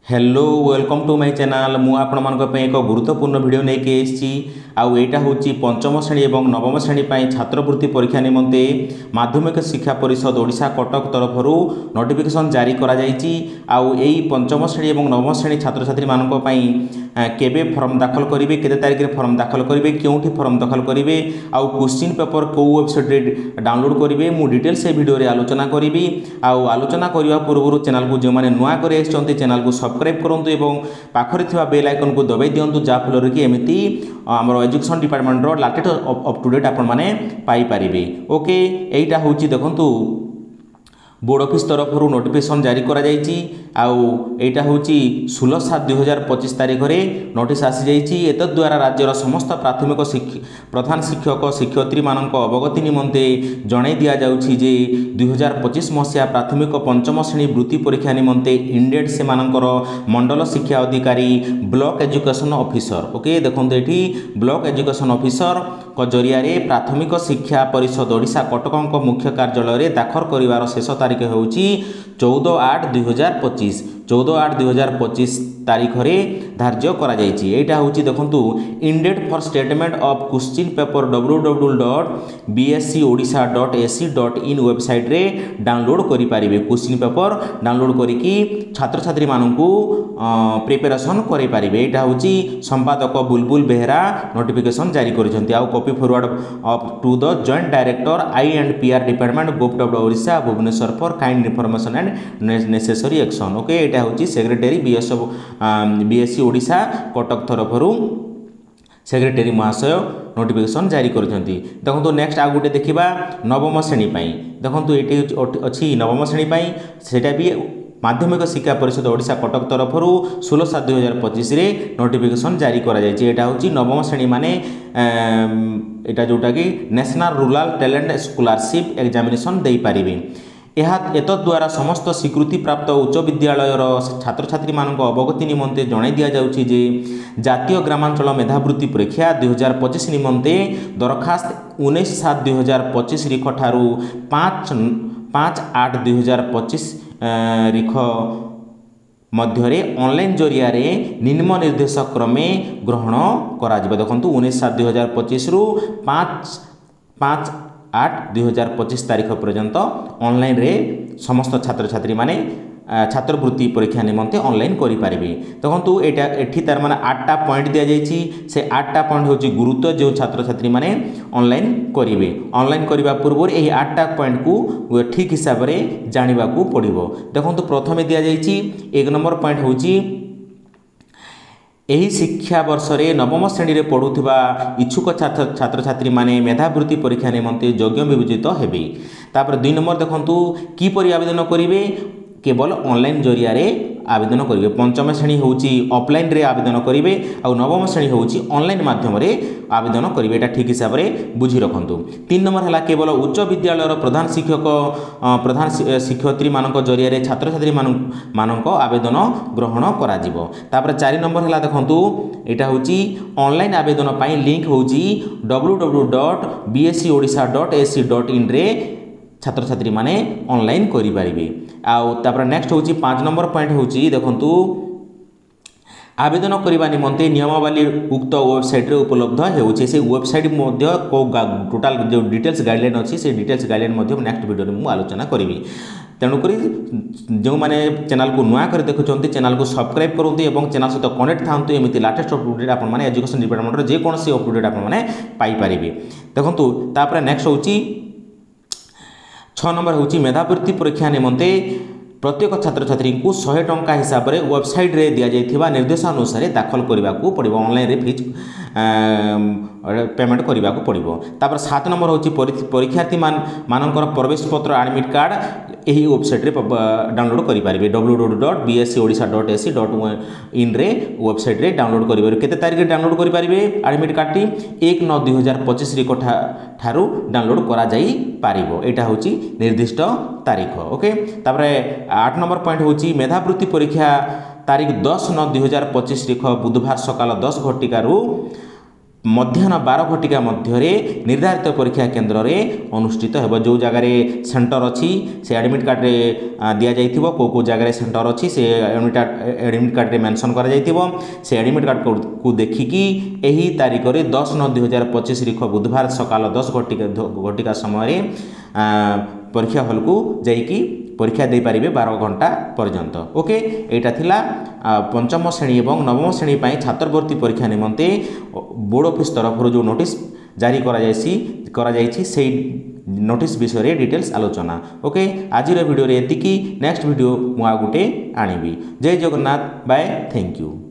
Hello welcome to my channel मु आपण मानक एक गुरुत्वपूर्ण वीडियो लेके एसची आउ एटा होची पंचम श्रेणी एवं नवम श्रेणी पाई छात्रवृत्ति परीक्षा निमंते माध्यमिक शिक्षा परिषद ओडिशा कटक तरफरु नोटिफिकेशन जारी करा जायची आउ एई पंचम श्रेणी एवं नवम श्रेणी छात्र छात्री मानक पाई केबे फॉर्म दाखल करिवे केते तारिख रे फॉर्म दाखल करिवे केउठी फॉर्म दाखल करिवे आउ क्वेश्चन पेपर को वेबसाइट रे डाउनलोड करिवे मु डिटेल से वीडियो रे आलोचना करिवि आउ आलोचना करिवा पूर्व चैनल को जे माने नुआ करे एसचंती चैनल को सब्सक्राइब करंतु एवं पाखरे थिबा बेल आइकन को दबाई दियंतु जा फलर कि एमिति हमर एजुकेशन डिपार्टमेंट रो लेटेस्ट अप टू डेट आपण माने पाई परिबे। ओके एटा होची देखंतु बोर्ड ऑफिस तरफ नोटिफिकेशन जारी करा जायछि आउ एटा होची 16/7/2025 तारिख रे नोटिस आसी जायछि एत द्वारा राज्यर समस्त प्राथमिक प्रधान शिक्षक शिक्षयित्री मानक अवगति निमंते जणाई दिया जाउछि जे 2025 मसिया प्राथमिक पंचम श्रेणी वृत्ति परीक्षा निमंते इंडेड से मानकर मंडल शिक्षा अधिकारी ब्लॉक एजुकेशन ऑफिसर ओके देखंतु एठी ब्लॉक एजुकेशन ऑफिसर को जरिया रे प्राथमिक शिक्षा परिषद ओडिशा कटकंक मुख्य कार्यालय रे दाखल करिवार शेष तारीख होउची 14/8/2025 14/8/2025 तारीख रे धार्य करा जायछि एटा होउची देखंतु ended for statement of question paper www.bscodisha.ac.in website रे डाउनलोड करि पारिबे क्वेश्चन पेपर डाउनलोड करिकि छात्र छात्री माननकु प्रिपरेशन करि पारिबे एटा होउची संपादक बुलबुल बेहरा नोटिफिकेशन जारी करिसंती आउ copy forward up to the joint director I&PR department government of Odisha Bhubaneswar for kind information and necessary action okay एटा होउची सेक्रेटरी बीएससी ओडिशा कटक तरफरु सेक्रेटरी महाशय नोटिफिकेशन जारी करछंती देखंतु नेक्स्ट आ गुटे देखिबा नवम श्रेणी पई देखंतु एटी अछि नवम श्रेणी पई सेटा भी माध्यमिक शिक्षा परिषद ओडिशा कटक तरफरु 16/7/2025 रे नोटिफिकेशन जारी करा जायछि एटा होछि नवम श्रेणी माने एटा जोटा कि national rural talent scholarship examination देई पारिबे द्वारा समस्त स्वीकृति प्राप्त उच्च विद्यालय छात्र छात्री मानक अवगति निमंते जणाई दिया जाउछि जे जातीय ग्रामांचल मेधावृत्ति परीक्षा 2025 निमंते दरखास्त 19/7/2025 रिख ठारू 5/8/2025 रिख मध्यरे ऑनलाइन जरिया रे निम्न निर्देश क्रमे ग्रहण करा जिबा देखंतु 19/7/2025 रु 5/8/2025 तारीख पर्यंत ऑनलाइन रे समस्त छात्र छात्री माने छात्रवृत्ति परीक्षा निमंते ऑनलाइन करि पारिबे देखंतु एटा एठी तार माने 8टा पॉइंट दिया जायछि से 8टा पॉइंट होछि गुरुत्व जो छात्र छात्री माने ऑनलाइन करिवे ऑनलाइन करिबा पूर्व एही 8टा पॉइंट को ठीक हिसाब रे जानिबा को पड़िबो देखंतु प्रथमे दिया जायछि 1 नंबर पॉइंट होछि एही शिक्षा वर्ष रे नवम श्रेणी रे पढुथिबा इच्छुक छात्र छात्री माने मेधावृत्ति परीक्षा निमंते योग्य विवेचित हेबे तापर 2 नंबर देखंतु की परि आवेदन करिवे केवल ऑनलाइन जरिया रे आवेदन करिवे पंचम श्रेणी होउची ऑफलाइन रे आवेदन करिवे आ नवम श्रेणी होउची ऑनलाइन माध्यम रे आवेदन करिवे एटा ठीक हिसाब रे बुझी रखंतु 3 नंबर हला केवल उच्च विद्यालय रो प्रधान शिक्षयित्री मानक जरिया रे छात्र छात्री मानक आवेदन ग्रहण करा जिवो तापर 4 नंबर हला देखंतु एटा होउची ऑनलाइन आवेदन पई लिंक होउची www.bscodisha.ac.in रे छात्र छात्री माने ऑनलाइन करि पारिबे आउ तापर नेक्स्ट होची 5 नंबर पॉइंट होची देखंतु आवेदन करिबा निमंते नियमावली उक्त वेबसाइट रे उपलब्ध हेउचे से वेबसाइट मध्य को टोटल जो डिटेल्स गाइडलाइन अछि से डिटेल्स गाइडलाइन मध्य नेक्स्ट वीडियो रे मु आलोचना करिवि तेणुक जो मैंने चैनल को नुआ कर देखुं चैनल को सब्सक्राइब करूँ और चैनल सहित कनेक्ट था एमती लाटेस्ट अपडेट आपने एजुकेशन डिपार्टमेंट जेकोसी अपडेट आपने पाइपर देखूँ तापर नेक्स्ट हूँ 6 नंबर हूँ मेधावृत्ति परीक्षा निमंते प्रत्येक छात्र छात्री को 100 टंका हिसाब से वेबसाइट रे दिया जाइथिबा निर्देशानुसार दाखल करने को पड़ो ऑनलाइन रे फीस पेमेंट करने को पड़ो तापर 7 नंबर हूँ परीक्षार्थी मानकर प्रवेश पत्र एडमिट कार्ड यही वेबसाइट रे डाउनलोड करि पारिबे www.bscodisha.ac.in रे वेबसाइट रे डाउनलोड करि केते तारिख रे डाउनलोड करि पारिबे एडमिट कार्ड टी 1/9/2025 रिख ठारू डाउनलोड करा जाई पारिबो एटा होची निर्दिष्ट तारीख ओके तापर 8 नंबर पॉइंट होची मेधावृत्ति परीक्षा तारीख 10/9/2025 रिख बुधवार सकाल 10 घटिका रु मध्याह्न 12 घटिका मध्य निर्धारित परीक्षा केन्द्र में अनुष्ठित हो। जो जगार सेंटर अच्छी से एडमिट कार्ड रे दि जाइथिबो को जगार सेंटर अच्छी से एडमिट कार्ड रे मेंशन करा जाइथिबो। से एडमिट कार्ड को देखिकी यही तारीख में 10/9/2025 तारीख बुधवार सकाल 10 घटिका समय परीक्षा हॉल को जाइकी परीक्षा दे पारिबे 12 घंटा पर्यंत। ओके, एटा थिला पंचम श्रेणी और नवम श्रेणी पर छात्रवृत्ति परीक्षा निमंते बोर्ड ऑफिस तरफ जो नोटिस जारी करा जाइछि से नोटिस विषय डिटेल्स आलोचना। ओके, आज वीडियो रे एतिकी। नेक्स्ट वीडियो मु आ गुटे आनिबी। जय जगन्नाथ, बाय, थैंक यू।